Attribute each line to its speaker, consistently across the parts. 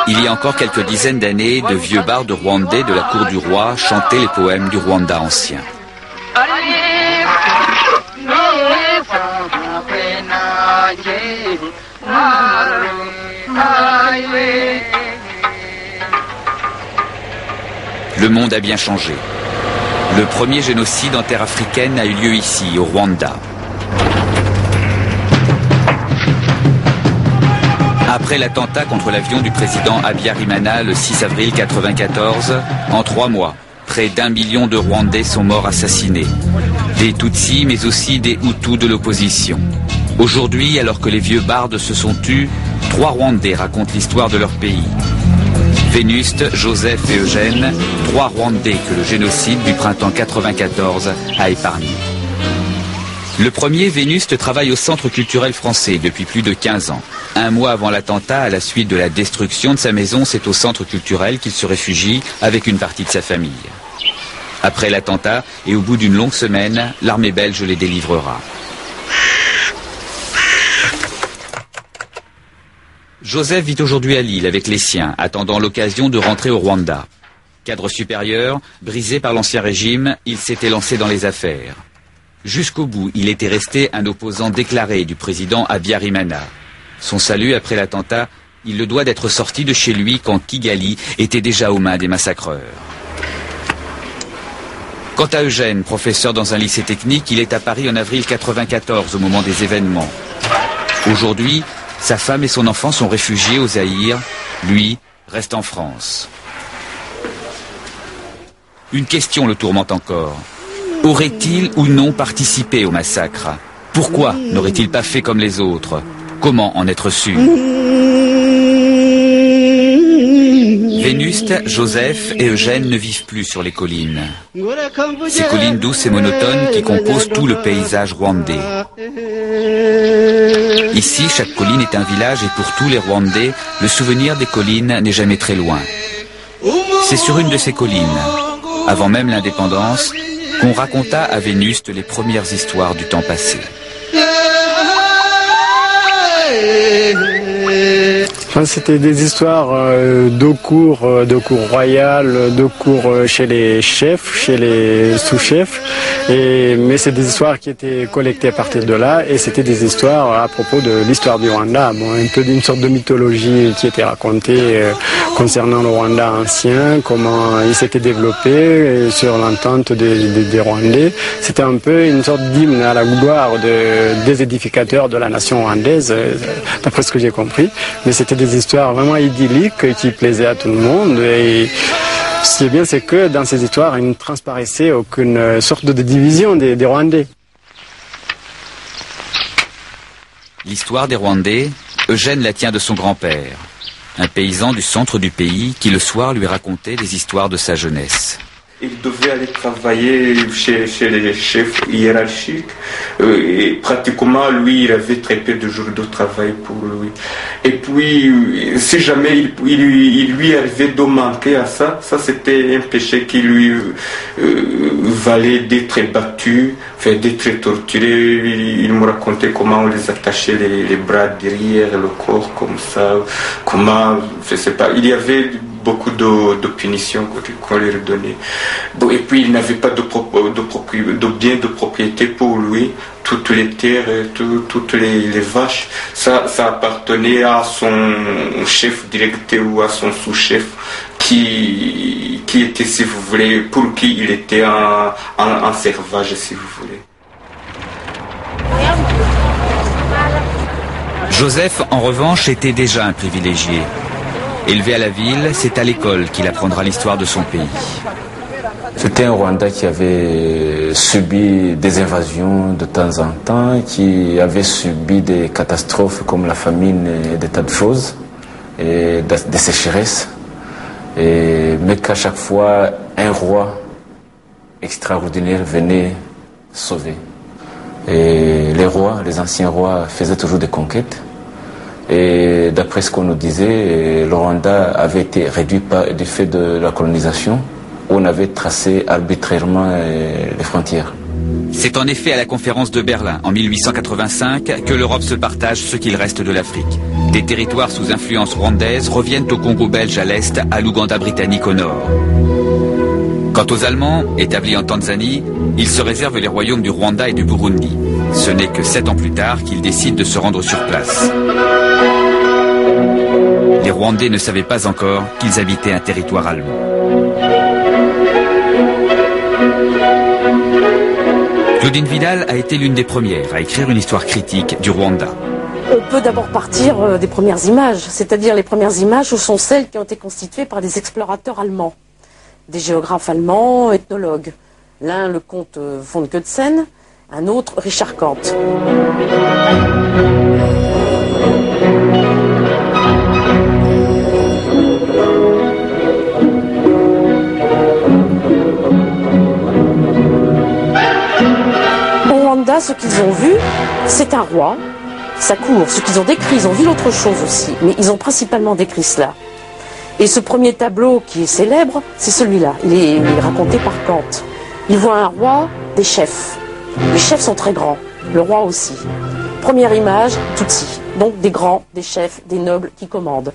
Speaker 1: Il y a encore quelques dizaines d'années, de vieux bardes rwandais de la cour du roi chantaient les poèmes du Rwanda ancien. Le monde a bien changé. Le premier génocide en terre africaine a eu lieu ici, au Rwanda. Après l'attentat contre l'avion du président Habyarimana le 6 avril 1994, en 3 mois, près d'1 million de Rwandais sont morts assassinés. Des Tutsis, mais aussi des Hutus de l'opposition. Aujourd'hui, alors que les vieux bardes se sont tus, 3 Rwandais racontent l'histoire de leur pays. Vénuste, Joseph et Eugène, 3 Rwandais que le génocide du printemps 1994 a épargnés. Le premier, Vénuste, travaille au Centre culturel français depuis plus de 15 ans. 1 mois avant l'attentat, à la suite de la destruction de sa maison, c'est au Centre culturel qu'il se réfugie avec une partie de sa famille. Après l'attentat, et au bout d'une longue semaine, l'armée belge les délivrera. Joseph vit aujourd'hui à Lille avec les siens, attendant l'occasion de rentrer au Rwanda. Cadre supérieur, brisé par l'ancien régime, il s'était lancé dans les affaires. Jusqu'au bout, il était resté un opposant déclaré du président Habyarimana. Son salut après l'attentat, il le doit d'être sorti de chez lui quand Kigali était déjà aux mains des massacreurs. Quant à Eugène, professeur dans un lycée technique, il est à Paris en avril 1994 au moment des événements. Aujourd'hui, sa femme et son enfant sont réfugiés au Zaïre. Lui reste en France. Une question le tourmente encore. Aurait-il ou non participé au massacre? Pourquoi n'aurait-il pas fait comme les autres? Comment en être sûr? Vénuste, Joseph et Eugène ne vivent plus sur les collines. Ces collines douces et monotones qui composent tout le paysage rwandais. Ici, chaque colline est un village et pour tous les Rwandais, le souvenir des collines n'est jamais très loin. C'est sur une de ces collines, avant même l'indépendance, qu'on raconta à Vénuste les premières histoires du temps passé.
Speaker 2: C'était des histoires de cours royales, de cours chez les chefs, chez les sous-chefs. Mais c'est des histoires qui étaient collectées à partir de là et c'était des histoires à propos de l'histoire du Rwanda. Bon, un peu d'une sorte de mythologie qui était racontée concernant le Rwanda ancien, comment il s'était développé sur l'entente des Rwandais. C'était un peu une sorte d'hymne à la gloire des édificateurs de la nation rwandaise, d'après ce que j'ai compris. Mais c'était des histoires vraiment idylliques qui plaisaient à tout le monde. Et ce qui est bien, c'est que dans ces histoires, il ne transparaissait aucune sorte de division des Rwandais.
Speaker 1: L'histoire des Rwandais, Eugène la tient de son grand-père, un paysan du centre du pays qui le soir lui racontait des histoires de sa jeunesse.
Speaker 3: Il devait aller travailler chez les chefs hiérarchiques et pratiquement lui il avait très peu de jours de travail pour lui. Et puis si jamais il lui arrivait de manquer à ça c'était un péché qui lui valait d'être battu, d'être torturé. Il me racontait comment on les attachait les bras derrière le corps comme ça, comment, je sais pas, il y avait beaucoup de punitions qu'on lui donnait. Bon, et puis il n'avait pas de biens de propriété pour lui. Toutes les terres, toutes les vaches, ça appartenait à son chef directeur ou à son sous-chef qui était, si vous voulez, pour qui il était un servage, si vous voulez.
Speaker 1: Joseph, en revanche, était déjà un privilégié. Élevé à la ville, c'est à l'école qu'il apprendra l'histoire de son pays.
Speaker 4: C'était un Rwanda qui avait subi des invasions de temps en temps, qui avait subi des catastrophes comme la famine et des tas de choses, et des sécheresses. Mais qu'à chaque fois, un roi extraordinaire venait sauver. Et les rois, les anciens rois faisaient toujours des conquêtes. Et d'après ce qu'on nous disait, le Rwanda avait été réduit du fait de la colonisation, où on avait tracé arbitrairement les frontières.
Speaker 1: C'est en effet à la conférence de Berlin en 1885 que l'Europe se partage ce qu'il reste de l'Afrique. Des territoires sous influence rwandaise reviennent au Congo belge à l'est, à l'Ouganda britannique au nord. Quant aux Allemands, établis en Tanzanie, ils se réservent les royaumes du Rwanda et du Burundi. Ce n'est que 7 ans plus tard qu'ils décident de se rendre sur place. Les Rwandais ne savaient pas encore qu'ils habitaient un territoire allemand. Claudine Vidal a été l'une des premières à écrire une histoire critique du Rwanda.
Speaker 5: On peut d'abord partir des premières images, c'est-à-dire les premières images sont celles qui ont été constituées par des explorateurs allemands, des géographes allemands, ethnologues. L'un, le comte von Goetzen, un autre, Richard Kant. Ce qu'ils ont vu, c'est un roi, sa cour. Ce qu'ils ont décrit, ils ont vu l'autre chose aussi, mais ils ont principalement décrit cela. Et ce premier tableau qui est célèbre, c'est celui-là. Il est raconté par Kant. Il voit un roi, des chefs. Les chefs sont très grands, le roi aussi. Première image, Tutsi. Donc des grands, des chefs, des nobles qui commandent.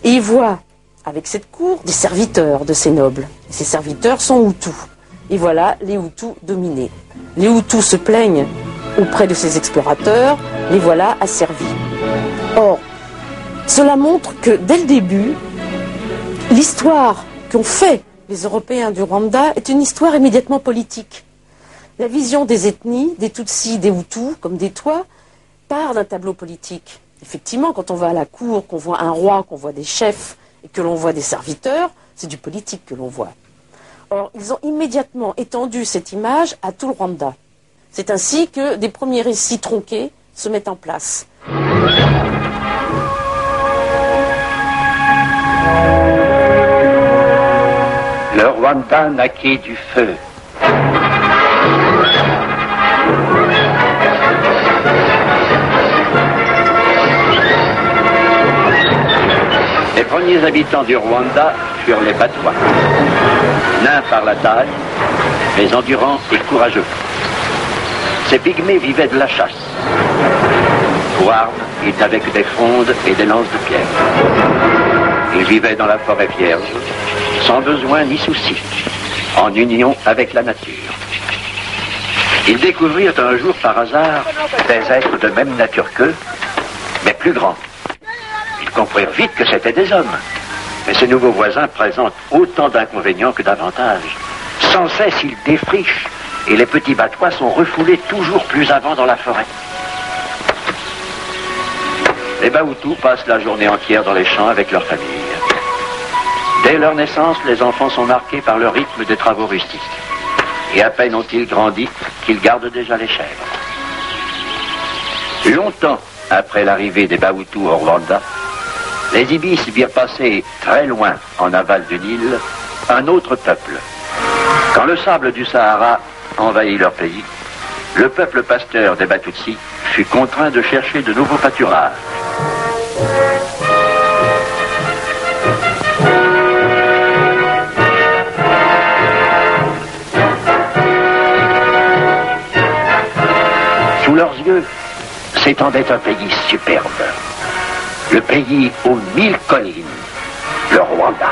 Speaker 5: Et il voit, avec cette cour, des serviteurs de ces nobles. Et ces serviteurs sont Hutus. Et voilà les Hutus dominés. Les Hutus se plaignent auprès de ces explorateurs, les voilà asservis. Or, cela montre que dès le début, l'histoire qu'ont fait les Européens du Rwanda est une histoire immédiatement politique. La vision des ethnies, des Tutsis, des Hutus, comme des Tois, part d'un tableau politique. Effectivement, quand on va à la cour, qu'on voit un roi, qu'on voit des chefs et que l'on voit des serviteurs, c'est du politique que l'on voit. Or, ils ont immédiatement étendu cette image à tout le Rwanda. C'est ainsi que des premiers récits tronqués se mettent en place.
Speaker 6: Le Rwanda naquit du feu. Les premiers habitants du Rwanda furent les Batwa. Nains par la taille, mais endurants et courageux. Ces pygmées vivaient de la chasse. Pour armes, ils avaient que des frondes et des lances de pierre. Ils vivaient dans la forêt vierge, sans besoin ni souci, en union avec la nature. Ils découvrirent un jour par hasard des êtres de même nature qu'eux, mais plus grands. Ils comprirent vite que c'étaient des hommes. Mais ces nouveaux voisins présentent autant d'inconvénients que d'avantages. Sans cesse, ils défrichent, et les petits Batwa sont refoulés toujours plus avant dans la forêt. Les Bahutus passent la journée entière dans les champs avec leur famille. Dès leur naissance, les enfants sont marqués par le rythme des travaux rustiques. Et à peine ont-ils grandi qu'ils gardent déjà les chèvres. Longtemps après l'arrivée des Bahutus au Rwanda, les Ibis virent passer très loin en aval du Nil un autre peuple. Quand le sable du Sahara envahit leur pays, le peuple pasteur des Batutsi fut contraint de chercher de nouveaux pâturages. Sous leurs yeux s'étendait un pays superbe. Le pays aux 1000 collines, le Rwanda.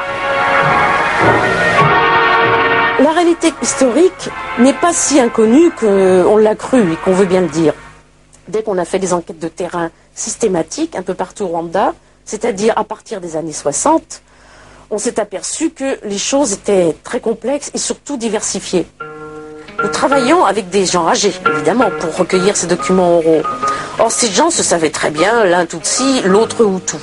Speaker 5: La réalité historique n'est pas si inconnue qu'on l'a cru et qu'on veut bien le dire. Dès qu'on a fait des enquêtes de terrain systématiques un peu partout au Rwanda, c'est-à-dire à partir des années 60, on s'est aperçu que les choses étaient très complexes et surtout diversifiées. Nous travaillions avec des gens âgés, évidemment, pour recueillir ces documents oraux. Or, ces gens se savaient très bien, l'un Tutsi, l'autre Hutu.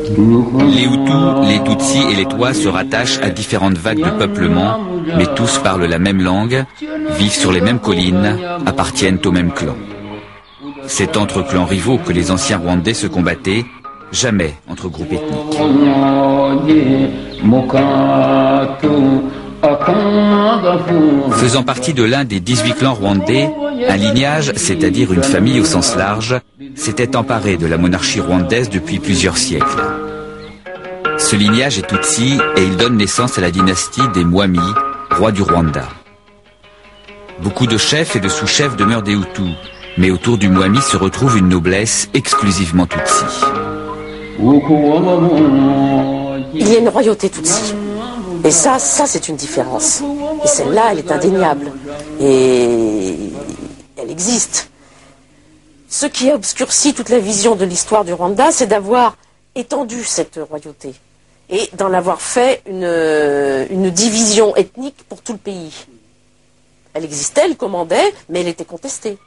Speaker 1: Les Hutus, les Tutsis et les Tois se rattachent à différentes vagues de peuplement, mais tous parlent la même langue, vivent sur les mêmes collines, appartiennent au même clan. C'est entre clans rivaux que les anciens Rwandais se combattaient, jamais entre groupes ethniques. Faisant partie de l'un des 18 clans rwandais, un lignage, c'est-à-dire une famille au sens large, s'était emparé de la monarchie rwandaise depuis plusieurs siècles. Ce lignage est Tutsi et il donne naissance à la dynastie des Mwami, rois du Rwanda. Beaucoup de chefs et de sous-chefs demeurent des Hutus, mais autour du Mwami se retrouve une noblesse exclusivement Tutsi.
Speaker 5: Il y a une royauté Tutsi. Et ça c'est une différence. Et celle-là, elle est indéniable. Et elle existe. Ce qui a obscurci toute la vision de l'histoire du Rwanda, c'est d'avoir étendu cette royauté et d'en avoir fait une division ethnique pour tout le pays. Elle existait, elle commandait, mais elle était contestée.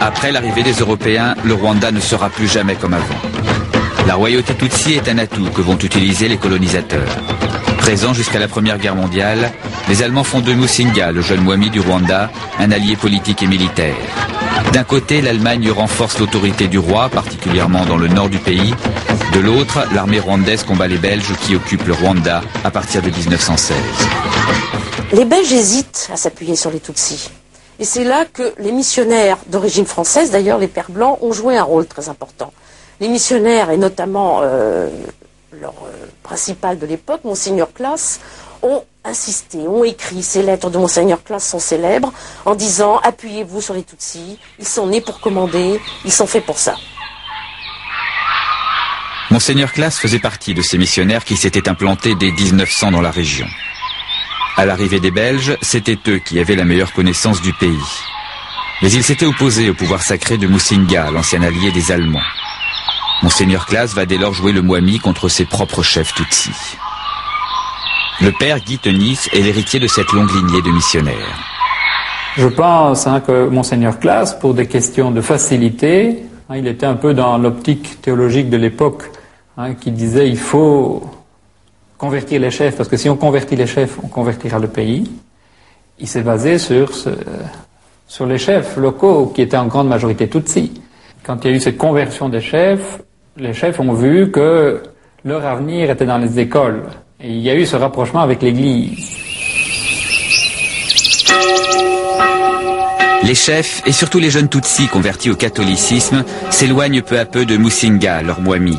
Speaker 1: Après l'arrivée des Européens, le Rwanda ne sera plus jamais comme avant. La royauté Tutsi est un atout que vont utiliser les colonisateurs. Présents jusqu'à la Première Guerre mondiale, les Allemands font de Musinga, le jeune Mwami du Rwanda, un allié politique et militaire. D'un côté, l'Allemagne renforce l'autorité du roi, particulièrement dans le nord du pays. De l'autre, l'armée rwandaise combat les Belges qui occupent le Rwanda à partir de 1916.
Speaker 5: Les Belges hésitent à s'appuyer sur les Tutsis. Et c'est là que les missionnaires d'origine française, d'ailleurs les Pères Blancs, ont joué un rôle très important. Les missionnaires, et notamment leur principal de l'époque, Monseigneur Classe, ont insisté, ont écrit. Ces lettres de Monseigneur Classe sont célèbres en disant « Appuyez-vous sur les Tutsis, ils sont nés pour commander, ils sont faits pour ça ».
Speaker 1: Monseigneur Classe faisait partie de ces missionnaires qui s'étaient implantés dès 1900 dans la région. À l'arrivée des Belges, c'était eux qui avaient la meilleure connaissance du pays. Mais ils s'étaient opposés au pouvoir sacré de Musinga, l'ancien allié des Allemands. Monseigneur Classe va dès lors jouer le Mwami contre ses propres chefs Tutsis. Le père Guy Tenis est l'héritier de cette longue lignée de missionnaires.
Speaker 7: Je pense que Monseigneur Classe, pour des questions de facilité, il était un peu dans l'optique théologique de l'époque, qui disait il faut convertir les chefs, parce que si on convertit les chefs, on convertira le pays. Il s'est basé sur les chefs locaux, qui étaient en grande majorité Tutsis. Quand il y a eu cette conversion des chefs, les chefs ont vu que leur avenir était dans les écoles. Et il y a eu ce rapprochement avec l'Église.
Speaker 1: Les chefs, et surtout les jeunes Tutsis convertis au catholicisme, s'éloignent peu à peu de Musinga, leur Mwami.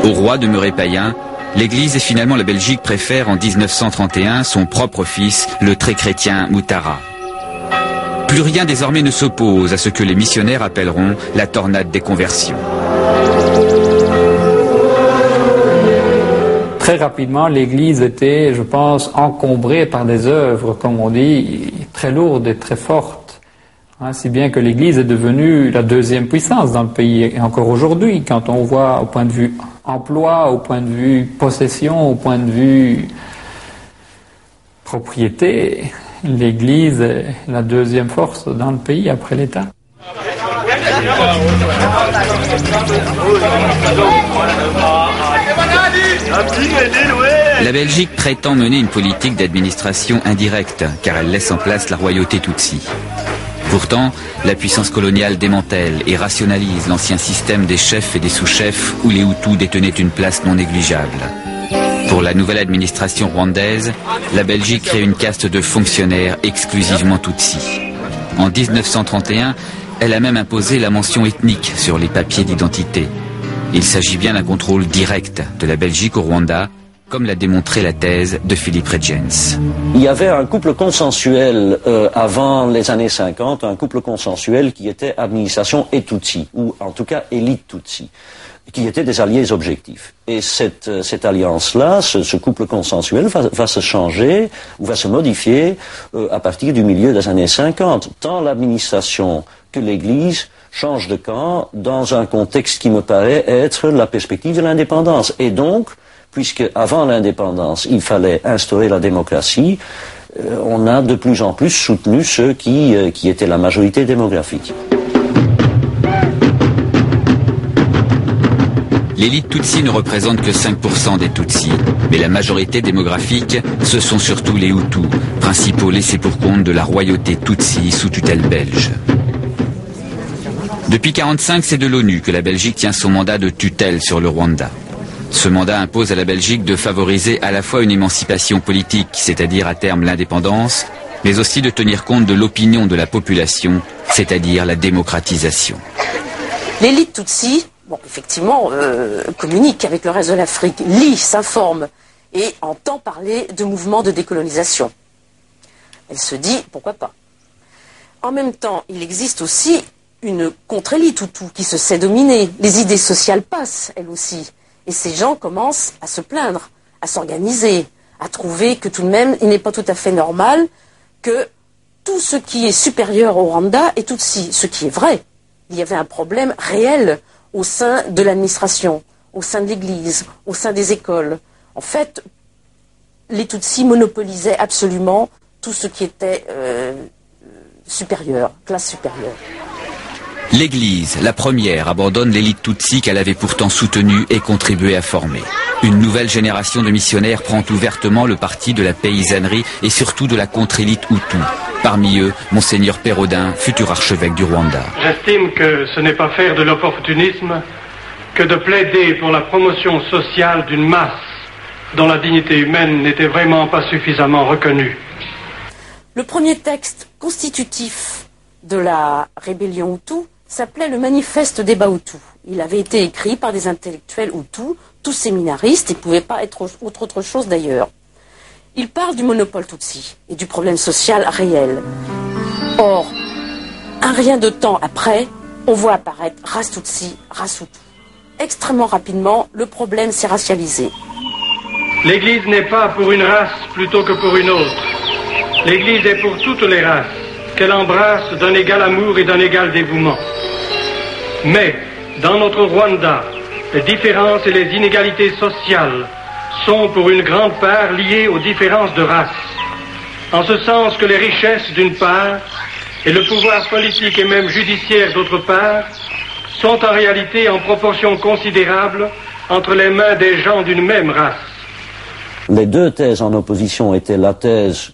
Speaker 1: Au roi demeuré païen, l'Église et finalement la Belgique préfèrent en 1931 son propre fils, le très chrétien Mutara. Plus rien désormais ne s'oppose à ce que les missionnaires appelleront la tornade des conversions.
Speaker 7: Très rapidement, l'Église était, je pense, encombrée par des œuvres, comme on dit, très lourdes et très fortes. Si bien que l'Église est devenue la deuxième puissance dans le pays. Et encore aujourd'hui, quand on voit au point de vue emploi, au point de vue possession, au point de vue propriété, l'Église est la deuxième force dans le pays après l'État.
Speaker 1: La Belgique prétend mener une politique d'administration indirecte, car elle laisse en place la royauté Tutsi. Pourtant, la puissance coloniale démantèle et rationalise l'ancien système des chefs et des sous-chefs où les Hutus détenaient une place non négligeable. Pour la nouvelle administration rwandaise, la Belgique crée une caste de fonctionnaires exclusivement Tutsis. En 1931, elle a même imposé la mention ethnique sur les papiers d'identité. Il s'agit bien d'un contrôle direct de la Belgique au Rwanda, comme l'a démontré la thèse de Philippe Redgens.
Speaker 8: Il y avait un couple consensuel avant les années 50, un couple consensuel qui était administration et Tutsi, ou en tout cas élite Tutsi, qui étaient des alliés objectifs. Et cette alliance-là, ce couple consensuel va se changer, ou va se modifier à partir du milieu des années 50, tant l'administration que l'Église change de camp dans un contexte qui me paraît être la perspective de l'indépendance. Et donc, puisque avant l'indépendance, il fallait instaurer la démocratie, on a de plus en plus soutenu ceux qui étaient la majorité démographique.
Speaker 1: L'élite Tutsi ne représente que 5% des Tutsis, mais la majorité démographique, ce sont surtout les Hutus, principaux laissés pour compte de la royauté Tutsi sous tutelle belge. Depuis 1945, c'est de l'ONU que la Belgique tient son mandat de tutelle sur le Rwanda. Ce mandat impose à la Belgique de favoriser à la fois une émancipation politique, c'est-à-dire à terme l'indépendance, mais aussi de tenir compte de l'opinion de la population, c'est-à-dire la démocratisation.
Speaker 5: L'élite Tutsi, bon, effectivement, communique avec le reste de l'Afrique, lit, s'informe et entend parler de mouvements de décolonisation. Elle se dit, pourquoi pas. En même temps, il existe aussi une contre-élite Hutu qui se sait dominer. Les idées sociales passent, elles aussi. Et ces gens commencent à se plaindre, à s'organiser, à trouver que tout de même, il n'est pas tout à fait normal que tout ce qui est supérieur au Rwanda est Tutsi. Ce qui est vrai. Il y avait un problème réel au sein de l'administration, au sein de l'Église, au sein des écoles. En fait, les Tutsis monopolisaient absolument tout ce qui était supérieur, classe supérieure.
Speaker 1: L'Église, la première, abandonne l'élite Tutsi qu'elle avait pourtant soutenue et contribué à former. Une nouvelle génération de missionnaires prend ouvertement le parti de la paysannerie et surtout de la contre-élite Hutu. Parmi eux, Monseigneur Pérodin, futur archevêque du Rwanda.
Speaker 9: J'estime que ce n'est pas faire de l'opportunisme que de plaider pour la promotion sociale d'une masse dont la dignité humaine n'était vraiment pas suffisamment reconnue.
Speaker 5: Le premier texte constitutif de la rébellion Hutu s'appelait le Manifeste des Bahutu. Il avait été écrit par des intellectuels Hutus, tous séminaristes, et ne pouvait pas être autre chose d'ailleurs. Il parle du monopole Tutsi et du problème social réel. Or, un rien de temps après, on voit apparaître race Tutsi, race Hutu. Extrêmement rapidement, le problème s'est racialisé.
Speaker 9: L'Église n'est pas pour une race plutôt que pour une autre. L'Église est pour toutes les races, qu'elle embrasse d'un égal amour et d'un égal dévouement. Mais, dans notre Rwanda, les différences et les inégalités sociales sont pour une grande part liées aux différences de race. En ce sens que les richesses d'une part et le pouvoir politique et même judiciaire d'autre part sont en réalité en proportion considérable entre les mains des gens d'une même race.
Speaker 8: Les deux thèses en opposition étaient la thèse,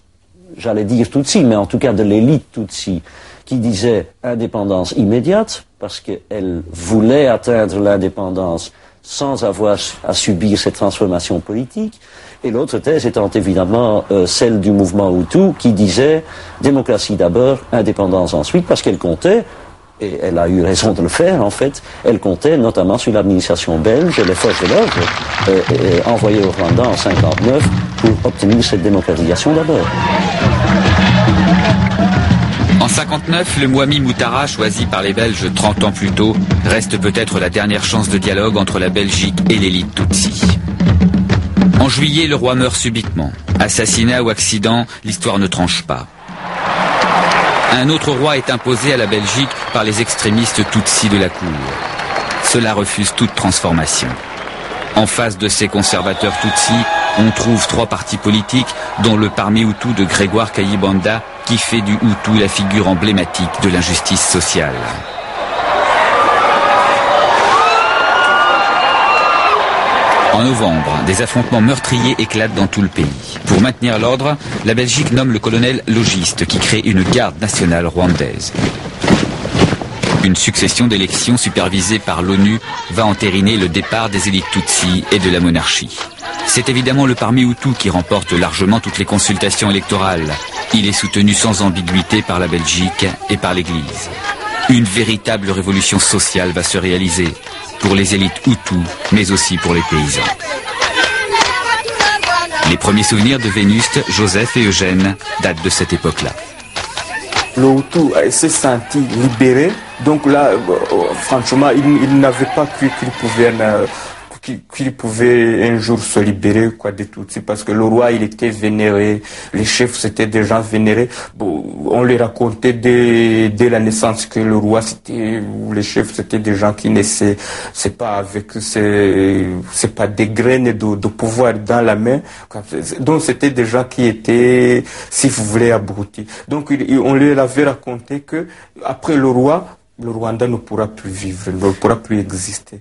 Speaker 8: j'allais dire Tutsi, mais en tout cas de l'élite Tutsi, qui disait indépendance immédiate, parce qu'elle voulait atteindre l'indépendance sans avoir à subir cette transformation politique. Et l'autre thèse étant évidemment celle du mouvement Hutu, qui disait démocratie d'abord, indépendance ensuite, parce qu'elle comptait, et elle a eu raison de le faire en fait, elle comptait notamment sur l'administration belge et les forces de l'ordre envoyées au Rwanda en 1959 pour obtenir cette démocratisation d'abord.
Speaker 1: En 1959, le Mwami Moutara, choisi par les Belges 30 ans plus tôt, reste peut-être la dernière chance de dialogue entre la Belgique et l'élite Tutsi. En juillet, le roi meurt subitement. Assassinat ou accident, l'histoire ne tranche pas. Un autre roi est imposé à la Belgique par les extrémistes Tutsi de la cour. Cela refuse toute transformation. En face de ces conservateurs Tutsi, on trouve trois partis politiques, dont le Parti Hutu de Grégoire Kayibanda, qui fait du Hutu la figure emblématique de l'injustice sociale. En novembre, des affrontements meurtriers éclatent dans tout le pays. Pour maintenir l'ordre, la Belgique nomme le colonel Logiste, qui crée une garde nationale rwandaise. Une succession d'élections supervisées par l'ONU va entériner le départ des élites Tutsi et de la monarchie. C'est évidemment le Parti Hutu qui remporte largement toutes les consultations électorales. Il est soutenu sans ambiguïté par la Belgique et par l'Église. Une véritable révolution sociale va se réaliser, pour les élites Hutu, mais aussi pour les paysans. Les premiers souvenirs de Vénuste, Joseph et Eugène datent de cette époque-là.
Speaker 3: Le Hutu s'est senti libéré, donc là, franchement, il n'avait pas cru qu'il pouvait un jour se libérer des Tutsis, parce que le roi il était vénéré, les chefs c'était des gens vénérés. Bon, on les racontait dès la naissance que le roi les chefs c'était des gens qui naissaient, c'est pas pas des graines de pouvoir dans la main, donc c'était des gens qui étaient, si vous voulez, abrutis. Donc on leur avait raconté que après le roi, le Rwanda ne pourra plus vivre, ne pourra plus exister.